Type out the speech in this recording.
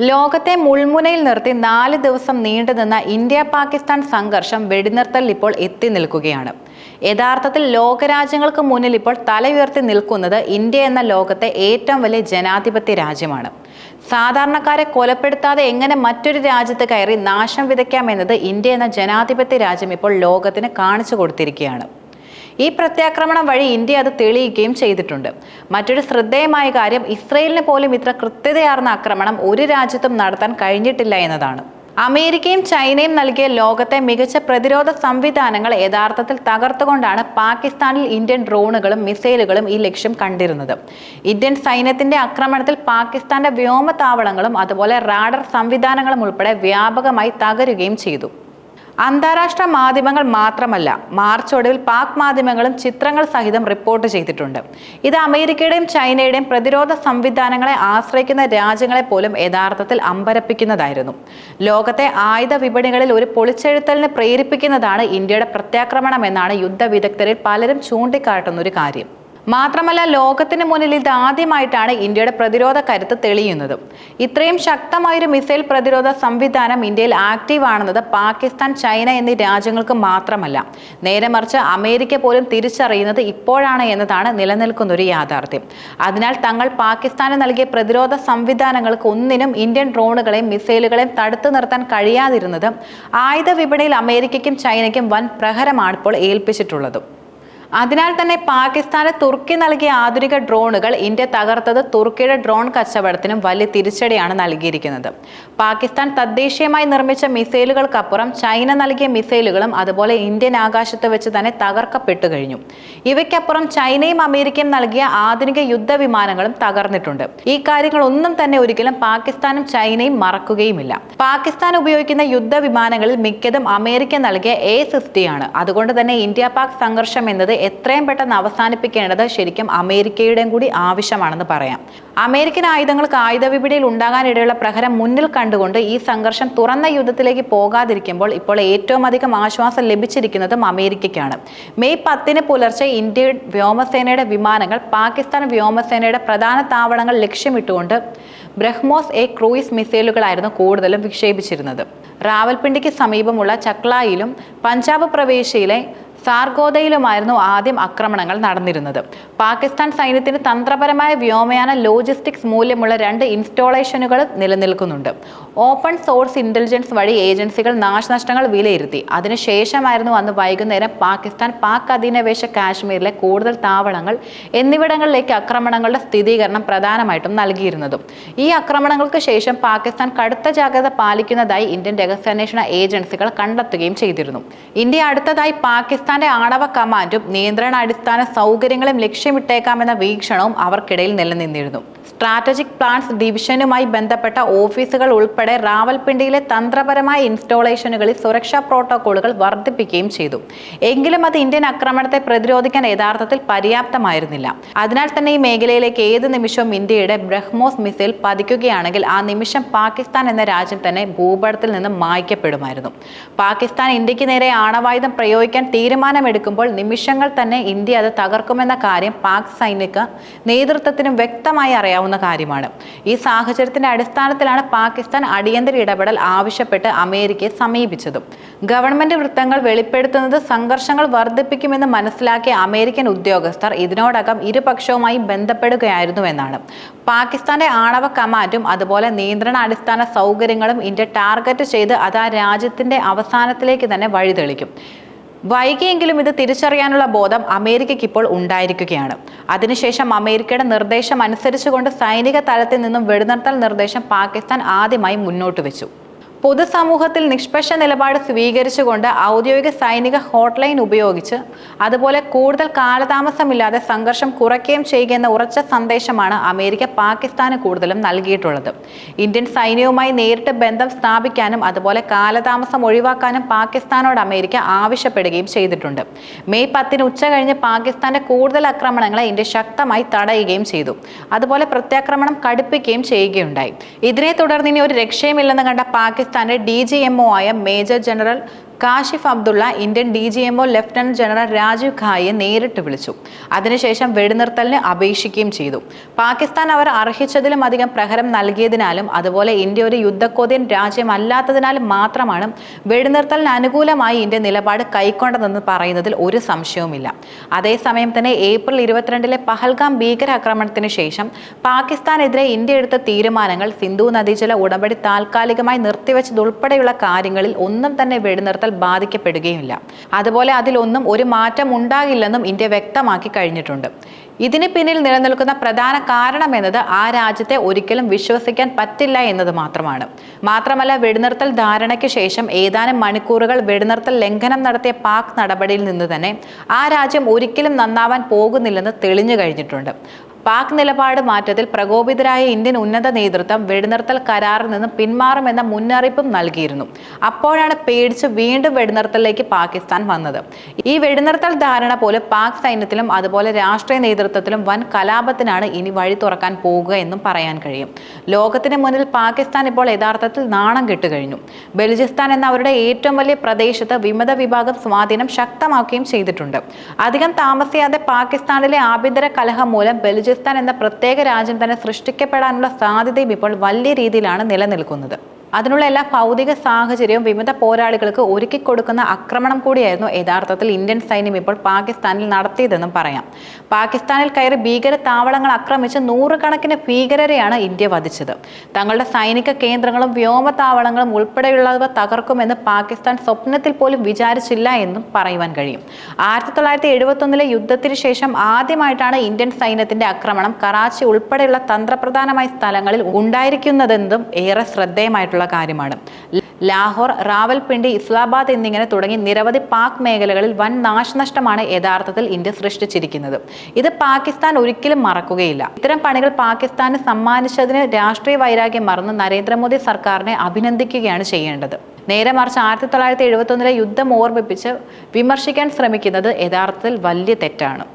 ലോകത്തെ മുൾമുനയിൽ നിർത്തി 4 ദിവസം നീണ്ടുനിന്ന ഇന്ത്യ-പാകിസ്ഥാൻ സംഘർഷം വെടിനിർത്തലിൽ ഇപ്പോൾ എത്തി നിൽക്കുകയാണ്. യഥാർത്ഥത്തിൽ ലോകരാജ്യങ്ങൾക്ക് മുന്നിൽ ഇപ്പോൾ തല ഉയർത്തി നിൽക്കുന്നത് ഇന്ത്യ എന്ന ലോകത്തെ ഏറ്റവും വലിയ ജനാധിപത്യ രാജ്യമാണ്. സാധാരണക്കാരെ കൊലപ്പെടുത്താതെ എങ്ങനെ മറ്റൊരു രാജ്യത്ത് കയറി നാശം വിതയ്ക്കാമെന്നത് ഇന്ത്യ എന്ന ജനാധിപത്യ രാജ്യം ഇപ്പോൾ ലോകത്തിന് കാണിച്ചു കൊടുത്തിരിക്കുകയാണ്. ഈ പ്രത്യാക്രമണം വഴി ഇന്ത്യ അത് തെളിയിക്കുകയും ചെയ്തിട്ടുണ്ട്. മറ്റൊരു ശ്രദ്ധേയമായ കാര്യം, ഇസ്രയേലിന് പോലും ഇത്ര കൃത്യതയാർന്ന ആക്രമണം ഒരു രാജ്യത്തും നടത്താൻ കഴിഞ്ഞിട്ടില്ല എന്നതാണ്. അമേരിക്കയും ചൈനയും നൽകിയ ലോകത്തെ മികച്ച പ്രതിരോധ സംവിധാനങ്ങൾ യഥാർത്ഥത്തിൽ തകർത്തുകൊണ്ടാണ് പാകിസ്ഥാനിൽ ഇന്ത്യൻ ഡ്രോണുകളും മിസൈലുകളും ഈ ലക്ഷ്യം കണ്ടിരുന്നത്. ഇന്ത്യൻ സൈന്യത്തിന്റെ ആക്രമണത്തിൽ പാകിസ്ഥാന്റെ വ്യോമതാവളങ്ങളും അതുപോലെ റാഡർ സംവിധാനങ്ങളും ഉൾപ്പെടെ വ്യാപകമായി തകരുകയും ചെയ്തു. അന്താരാഷ്ട്ര മാധ്യമങ്ങൾ മാത്രമല്ല, മാർച്ച് ഒടുവിൽ പാക് മാധ്യമങ്ങളും ചിത്രങ്ങൾ സഹിതം റിപ്പോർട്ട് ചെയ്തിട്ടുണ്ട്. ഇത് അമേരിക്കയുടെയും ചൈനയുടെയും പ്രതിരോധ സംവിധാനങ്ങളെ ആശ്രയിക്കുന്ന രാജ്യങ്ങളെ പോലും യഥാർത്ഥത്തിൽ അമ്പരപ്പിക്കുന്നതായിരുന്നു. ലോകത്തെ ആയുധ വിപണികളിൽ ഒരു പൊളിച്ചെഴുത്തലിന് പ്രേരിപ്പിക്കുന്നതാണ് ഇന്ത്യയുടെ പ്രത്യാക്രമണം എന്നാണ് യുദ്ധ വിദഗ്ധരിൽ പലരും ചൂണ്ടിക്കാട്ടുന്ന ഒരു കാര്യം. മാത്രമല്ല, ലോകത്തിന് മുന്നിൽ ഇത് ആദ്യമായിട്ടാണ് ഇന്ത്യയുടെ പ്രതിരോധ കരുത്ത് തെളിയുന്നത്. ഇത്രയും ശക്തമായൊരു മിസൈൽ പ്രതിരോധ സംവിധാനം ഇന്ത്യയിൽ ആക്റ്റീവ് ആണെന്നത് പാകിസ്ഥാൻ, ചൈന എന്നീ രാജ്യങ്ങൾക്ക് മാത്രമല്ല, നേരെ മറിച്ച് അമേരിക്ക പോലും തിരിച്ചറിയുന്നത് ഇപ്പോഴാണ് എന്നതാണ് നിലനിൽക്കുന്ന ഒരു യാഥാർത്ഥ്യം. അതിനാൽ തങ്ങൾ പാകിസ്ഥാന് നൽകിയ പ്രതിരോധ സംവിധാനങ്ങൾക്ക് ഒന്നിനും ഇന്ത്യൻ ഡ്രോണുകളെയും മിസൈലുകളെയും തടുത്തു നിർത്താൻ കഴിയാതിരുന്നത് ആയുധ വിപണിയിൽ അമേരിക്കയ്ക്കും ചൈനയ്ക്കും വൻ പ്രഹരമാണ് ഇപ്പോൾ ഏൽപ്പിച്ചിട്ടുള്ളത്. അതിനാൽ തന്നെ പാകിസ്ഥാന് തുർക്കി നൽകിയ ആധുനിക ഡ്രോണുകൾ ഇന്ത്യ തകർത്തത് തുർക്കിയുടെ ഡ്രോൺ കച്ചവടത്തിനും വലിയ തിരിച്ചടിയാണ് നൽകിയിരിക്കുന്നത്. പാകിസ്ഥാൻ തദ്ദേശീയമായി നിർമ്മിച്ച മിസൈലുകൾക്കപ്പുറം ചൈന നൽകിയ മിസൈലുകളും അതുപോലെ ഇന്ത്യൻ ആകാശത്ത് വെച്ച് തന്നെ തകർക്കപ്പെട്ടു കഴിഞ്ഞു. ഇവയ്ക്കപ്പുറം ചൈനയും അമേരിക്കയും നൽകിയ ആധുനിക യുദ്ധവിമാനങ്ങളും തകർന്നിട്ടുണ്ട്. ഈ കാര്യങ്ങളൊന്നും തന്നെ ഒരിക്കലും പാകിസ്ഥാനും ചൈനയും മറക്കുകയുമില്ല. പാകിസ്ഥാൻ ഉപയോഗിക്കുന്ന യുദ്ധവിമാനങ്ങളിൽ മിക്കതും അമേരിക്ക നൽകിയ A-50 ആണ്. അതുകൊണ്ട് തന്നെ ഇന്ത്യ-പാക് സംഘർഷം എന്നത് എത്രയും പെട്ടെന്ന് അവസാനിപ്പിക്കേണ്ടത് ശരിക്കും അമേരിക്കയുടെയും കൂടി ആവശ്യമാണെന്ന് പറയാം. അമേരിക്കൻ ആയുധങ്ങൾക്ക് ആയുധ വിപണിയിൽ ഉണ്ടാകാനിടയുള്ള പ്രഹരം മുന്നിൽ കണ്ടുകൊണ്ട് ഈ സംഘർഷം തുറന്ന യുദ്ധത്തിലേക്ക് പോകാതിരിക്കുമ്പോൾ ഇപ്പോൾ ഏറ്റവും അധികം ആശ്വാസം ലഭിച്ചിരിക്കുന്നതും അമേരിക്കയ്ക്കാണ്. മെയ് 10 പുലർച്ചെ ഇന്ത്യൻ വ്യോമസേനയുടെ വിമാനങ്ങൾ പാകിസ്ഥാൻ വ്യോമസേനയുടെ പ്രധാന താവളങ്ങൾ ലക്ഷ്യമിട്ടുകൊണ്ട് ബ്രഹ്മോസ് ക്രൂയിസ് മിസൈലുകളായിരുന്നു കൂടുതലും വിക്ഷേപിച്ചിരുന്നത്. റാവൽപിണ്ടിക്ക് സമീപമുള്ള ചക്ലായിലും പഞ്ചാബ് പ്രവിശ്യയിലെ സാർഗോദയിലുമായിരുന്നു ആദ്യം ആക്രമണങ്ങൾ നടന്നിരുന്നത്. പാകിസ്ഥാൻ സൈന്യത്തിന് തന്ത്രപരമായ വ്യോമയാന ലോജിസ്റ്റിക്സ് മൂല്യമുള്ള 2 ഇൻസ്റ്റോളേഷനുകൾ നിലനിൽക്കുന്നുണ്ട്. ഓപ്പൺ സോഴ്സ് ഇന്റലിജൻസ് വഴി ഏജൻസികൾ നാശനഷ്ടങ്ങൾ വിലയിരുത്തി. അതിനുശേഷമായിരുന്നു അന്ന് വൈകുന്നേരം പാകിസ്ഥാൻ പാക് അധീനവേശ കാശ്മീരിലെ കൂടുതൽ താവളങ്ങൾ എന്നിവിടങ്ങളിലേക്ക് ആക്രമണങ്ങളുടെ സ്ഥിരീകരണം പ്രധാനമായിട്ടും നൽകിയിരുന്നതും. ഈ ആക്രമണങ്ങൾക്ക് ശേഷം പാകിസ്ഥാൻ കടുത്ത ജാഗ്രത പാലിക്കുന്നതായി ഇന്ത്യൻ രഹസ്യാന്വേഷണ ഏജൻസികൾ കണ്ടെത്തുകയും ചെയ്തിരുന്നു. ഇന്ത്യ അടുത്തതായി പാകിസ്ഥാന്റെ ആണവ കമാൻഡും നിയന്ത്രണ അടിസ്ഥാന സൗകര്യങ്ങളും ലക്ഷ്യമിട്ടേക്കാമെന്ന വീക്ഷണവും അവർക്കിടയിൽ നിലനിന്നിരുന്നു. സ്ട്രാറ്റജിക് പ്ലാൻസ് ഡിവിഷനുമായി ബന്ധപ്പെട്ട ഓഫീസുകൾ ഉൾപ്പെടെ റാവൽപിണ്ടിയിലെ തന്ത്രപരമായ ഇൻസ്റ്റോളേഷനുകളിൽ സുരക്ഷാ പ്രോട്ടോക്കോളുകൾ വർദ്ധിപ്പിക്കുകയും ചെയ്തു. എങ്കിലും അത് ഇന്ത്യൻ ആക്രമണത്തെ പ്രതിരോധിക്കാൻ യഥാർത്ഥത്തിൽ പര്യാപ്തമായിരുന്നില്ല. അതിനാൽ തന്നെ ഈ മേഖലയിലേക്ക് ഏത് നിമിഷവും ഇന്ത്യയുടെ ബ്രഹ്മോസ് മിസൈൽ പതിക്കുകയാണെങ്കിൽ ആ നിമിഷം പാകിസ്ഥാൻ എന്ന രാജ്യം തന്നെ ഭൂപടത്തിൽ നിന്ന് മായ്ക്കപ്പെടുമായിരുന്നു. പാകിസ്ഥാൻ ഇന്ത്യക്ക് നേരെ ആണവായുധം പ്രയോഗിക്കാൻ തീരുമാനമെടുക്കുമ്പോൾ നിമിഷങ്ങൾ തന്നെ ഇന്ത്യ അത് തകർക്കുമെന്ന കാര്യം പാക് സൈനിക നേതൃത്വത്തിനും വ്യക്തമായി അറിയാവുന്ന കാര്യമാണ്. ഈ സാഹചര്യത്തിന്റെ അടിസ്ഥാനത്തിലാണ് പാകിസ്ഥാൻ അടിയന്തര ഇടപെടൽ ആവശ്യപ്പെട്ട് അമേരിക്കയെ സമീപിച്ചതും. ഗവൺമെന്റ് വൃത്തങ്ങൾ വെളിപ്പെടുത്തുന്നത് സംഘർഷങ്ങൾ വർദ്ധിപ്പിക്കുമെന്ന് മനസ്സിലാക്കിയ അമേരിക്കൻ ഉദ്യോഗസ്ഥർ ഇതിനോടകം ഇരുപക്ഷവുമായി ബന്ധപ്പെടുകയായിരുന്നുവെന്നാണ്. പാകിസ്ഥാന്റെ ആണവ കമാൻഡും അതുപോലെ നിയന്ത്രണ അടിസ്ഥാന സൗകര്യങ്ങളും ഇന്ത്യ ടാർഗറ്റ് ചെയ്ത് അത് ആ രാജ്യത്തിന്റെ അവസാനത്തിലേക്ക് തന്നെ വഴിതെളിക്കും. വൈകിയെങ്കിലും ഇത് തിരിച്ചറിയാനുള്ള ബോധം അമേരിക്കയ്ക്ക് ഇപ്പോൾ ഉണ്ടായിരിക്കുകയാണ്. അതിനുശേഷം അമേരിക്കയുടെ നിർദ്ദേശം അനുസരിച്ചുകൊണ്ട് സൈനിക തലത്തിൽ നിന്നും വെടിനിർത്തൽ നിർദ്ദേശം പാകിസ്ഥാൻ ആദ്യമായി മുന്നോട്ട് വെച്ചു. പൊതുസമൂഹത്തിൽ നിഷ്പക്ഷ നിലപാട് സ്വീകരിച്ചുകൊണ്ട് ഔദ്യോഗിക സൈനിക ഹോട്ട്ലൈൻ ഉപയോഗിച്ച് അതുപോലെ കൂടുതൽ കാലതാമസമില്ലാതെ സംഘർഷം കുറയ്ക്കുകയും ചെയ്യുക എന്ന ഉറച്ച സന്ദേശമാണ് അമേരിക്ക പാകിസ്ഥാന് കൂടുതലും നൽകിയിട്ടുള്ളത്. ഇന്ത്യൻ സൈന്യവുമായി നേരിട്ട് ബന്ധം സ്ഥാപിക്കാനും അതുപോലെ കാലതാമസം ഒഴിവാക്കാനും പാകിസ്ഥാനോട് അമേരിക്ക ആവശ്യപ്പെടുകയും ചെയ്തിട്ടുണ്ട്. മെയ് 10 ഉച്ച കഴിഞ്ഞ് പാകിസ്ഥാന്റെ കൂടുതൽ ആക്രമണങ്ങളെ ഇന്ത്യ ശക്തമായി തടയുകയും ചെയ്തു. അതുപോലെ പ്രത്യാക്രമണം കടുപ്പിക്കുകയും ചെയ്യുകയുണ്ടായി. ഇതിനെ തുടർന്ന് ഇനി ഒരു രക്ഷയുമില്ലെന്ന് കണ്ട പാകിസ്ഥാന്റെ DGMO ആയ major general Kashif Abdullah Indian DGMO lieutenant general Rajiv ഖായെ നേരിട്ട് വിളിച്ചു. അതിനുശേഷം വെടിനിർത്തലിന് അപേക്ഷിക്കുകയും ചെയ്തു. പാകിസ്ഥാൻ അവർ അർഹിച്ചതിലും അധികം പ്രഹരം നൽകിയതിനാലും അതുപോലെ ഇന്ത്യ ഒരു യുദ്ധക്കോദ്യൻ രാജ്യമല്ലാത്തതിനാലും മാത്രമാണ് വെടിനിർത്തലിന് അനുകൂലമായി ഇന്ത്യ നിലപാട് കൈക്കൊണ്ടതെന്ന് പറയുന്നതിൽ ഒരു സംശയവുമില്ല. അതേസമയം തന്നെ ഏപ്രിൽ 22 പഹൽഗാം ഭീകരാക്രമണത്തിന് ശേഷം പാകിസ്ഥാനെതിരെ ഇന്ത്യ എടുത്ത തീരുമാനങ്ങൾ, സിന്ധു നദീജല ഉടമ്പടി താൽക്കാലികമായി നിർത്തിവെച്ചതുൾപ്പെടെയുള്ള കാര്യങ്ങളിൽ ഒന്നും തന്നെ വെടിനിർത്തൽ ബാധിക്കപ്പെടുകയില്ല. അതുപോലെ അതിലൊന്നും ഒരു മാറ്റം ഉണ്ടാകില്ലെന്നും ഇന്ത്യ വ്യക്തമാക്കി കഴിഞ്ഞിട്ടുണ്ട്. ഇതിന് പിന്നിൽ നിലനിൽക്കുന്ന പ്രധാന കാരണം എന്നത് ആ രാജ്യത്തെ ഒരിക്കലും വിശ്വസിക്കാൻ പറ്റില്ല എന്നത് മാത്രമാണ്. മാത്രമല്ല, വെടിനിർത്തൽ ധാരണയ്ക്ക് ശേഷം ഏതാനും മണിക്കൂറുകൾ വെടിനിർത്തൽ ലംഘനം നടത്തിയ പാക് നടപടിയിൽ നിന്ന് തന്നെ ആ രാജ്യം ഒരിക്കലും നന്നാവാൻ പോകുന്നില്ലെന്ന് തെളിഞ്ഞു കഴിഞ്ഞിട്ടുണ്ട്. പാക് നിലപാട് മാറ്റത്തിൽ പ്രകോപിതരായ ഇന്ത്യൻ ഉന്നത നേതൃത്വം വെടിനിർത്തൽ കരാറിൽ നിന്ന് പിന്മാറുമെന്ന മുന്നറിയിപ്പും നൽകിയിരുന്നു. അപ്പോഴാണ് പേടിച്ച് വീണ്ടും വെടിനിർത്തലിലേക്ക് പാകിസ്ഥാൻ വന്നത്. ഈ വെടിനിർത്തൽ ധാരണ പോലെ പാക് സൈന്യത്തിലും അതുപോലെ രാഷ്ട്രീയ നേതൃത്വത്തിലും വൻ കലാപത്തിനാണ് ഇനി വഴി തുറക്കാൻ പോകുക എന്നും പറയാൻ കഴിയും. ലോകത്തിന് മുന്നിൽ പാകിസ്ഥാൻ ഇപ്പോൾ യഥാർത്ഥത്തിൽ നാണം കെട്ടുകഴിഞ്ഞു. ബലൂചിസ്ഥാൻ എന്ന അവരുടെ ഏറ്റവും വലിയ പ്രദേശത്ത് വിമത വിഭാഗം സ്വാധീനം ശക്തമാക്കുകയും ചെയ്തിട്ടുണ്ട്. അധികം താമസിയാതെ പാകിസ്ഥാനിലെ ആഭ്യന്തര കലഹം മൂലം ബലൂചിസ്ഥാൻ എന്ന പ്രത്യേക രാജ്യം തന്നെ സൃഷ്ടിക്കപ്പെടാനുള്ള സാധ്യതയും ഇപ്പോൾ വലിയ രീതിയിലാണ് നിലനിൽക്കുന്നത്. അതിനുള്ള എല്ലാ ഭൗതിക സാഹചര്യവും വിമത പോരാളികൾക്ക് ഒരുക്കി കൊടുക്കുന്ന ആക്രമണം കൂടിയായിരുന്നു യഥാർത്ഥത്തിൽ ഇന്ത്യൻ സൈന്യം ഇപ്പോൾ പാകിസ്ഥാനിൽ നടത്തിയതെന്നും പറയാം. പാകിസ്ഥാനിൽ കയറി ഭീകര താവളങ്ങൾ ആക്രമിച്ച് നൂറുകണക്കിന് ഭീകരരെയാണ് ഇന്ത്യ വധിച്ചത്. തങ്ങളുടെ സൈനിക കേന്ദ്രങ്ങളും വ്യോമതാവളങ്ങളും ഉൾപ്പെടെയുള്ളവ തകർക്കുമെന്ന് പാകിസ്ഥാൻ സ്വപ്നത്തിൽ പോലും വിചാരിച്ചില്ല എന്നും പറയുവാൻ കഴിയും. 1971 യുദ്ധത്തിന് ശേഷം ആദ്യമായിട്ടാണ് ഇന്ത്യൻ സൈന്യത്തിന്റെ ആക്രമണം കറാച്ചി ഉൾപ്പെടെയുള്ള തന്ത്രപ്രധാനമായ സ്ഥലങ്ങളിൽ ഉണ്ടായിരിക്കുന്നതെന്നും ഏറെ ശ്രദ്ധേയമായിട്ടുള്ള കാര്യമാണ്. ലാഹോർ, റാവൽപിണ്ടി, ഇസ്ലാമാബാദ് എന്നിങ്ങനെ തുടങ്ങി നിരവധി പാക് മേഖലകളിൽ വൻ നാശനഷ്ടമാണ് യഥാർത്ഥത്തിൽ ഇന്ത്യ സൃഷ്ടിച്ചിരിക്കുന്നത്. ഇത് പാകിസ്ഥാൻ ഒരിക്കലും മറക്കുകയില്ല. ഇത്തരം പണികൾ പാകിസ്ഥാന് സമ്മാനിച്ചതിന് രാഷ്ട്രീയ വൈരാഗ്യം മറന്ന് നരേന്ദ്രമോദി സർക്കാരിനെ അഭിനന്ദിക്കുകയാണ് ചെയ്യേണ്ടത്. നേരെ മറിച്ച് 1971 യുദ്ധം ഓർമ്മിപ്പിച്ച് വിമർശിക്കാൻ ശ്രമിക്കുന്നത് യഥാർത്ഥത്തിൽ വലിയ തെറ്റാണ്.